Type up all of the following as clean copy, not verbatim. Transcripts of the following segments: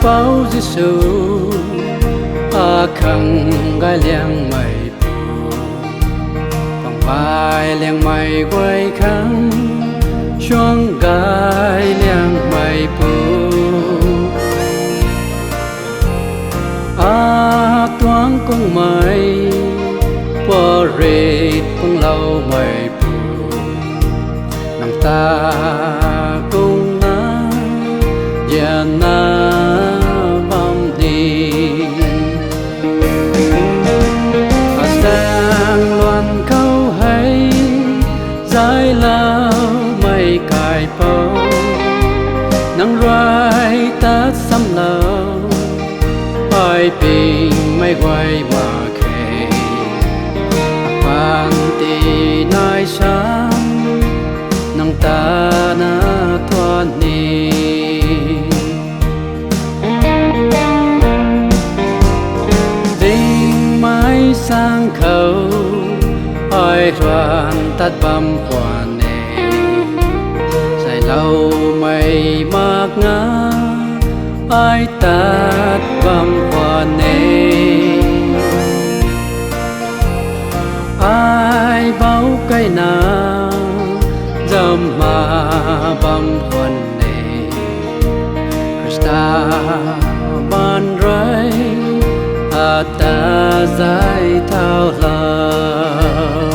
bao Giêsu a khăng gai liang mày phù bằng bài liang mày quay khăng choang gai liang mày phù a toang công mày po rê công lâu mày phù nang ta công na ya na bom đi a sang loan câu hay dài lao mây cài bao nắng rai ta xăm lâu ai bình mây quay mà kề pan tì nai sáng nắng ta na thoan ni sang khâu ai đoàn tắt băm quả nề dài lâu mây mạc ngã ai tắt băm quả nề ai bao cây nào dầm mà băm quả nề Krista ban rai ta dài thao lòng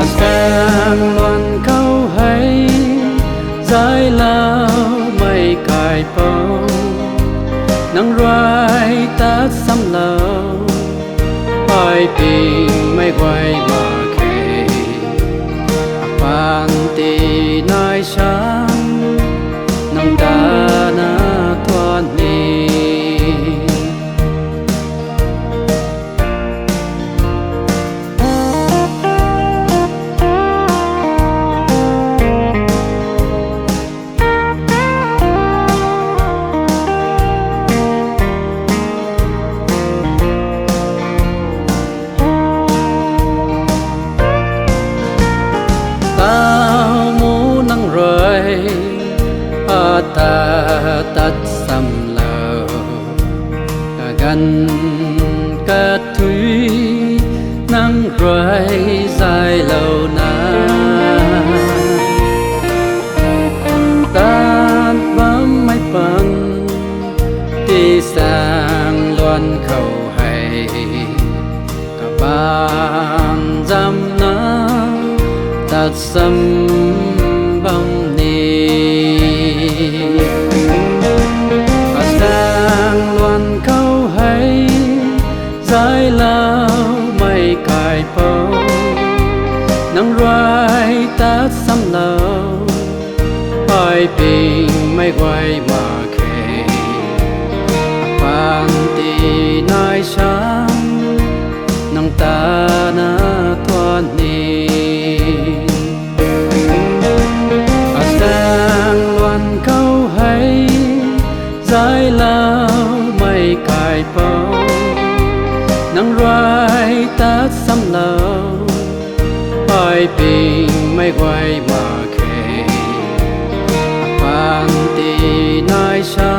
sang loan câu hay dài lao mây cài bao nắng rai ta xăm lâu ai bình mây quay mà kề pan tì nai sáng nắng ta na thoan ni ta tắt xăm lờ gần cát thủy nắng rơi dài lâu na ta bám mây phần đi sang loan khẩu hay cả ban dăm na tắt xăm bóng ni sang loan câu hay dài lao mây cài bao nắng rai ta xăm lâu ai bình mây quay mà kề pan tì nai sáng nắng ta na thoan ni sang loan câu hay dài lao mây cài bao nắng rai ta xăm lâu ai bình mây quay mà kề pan tì nai sáng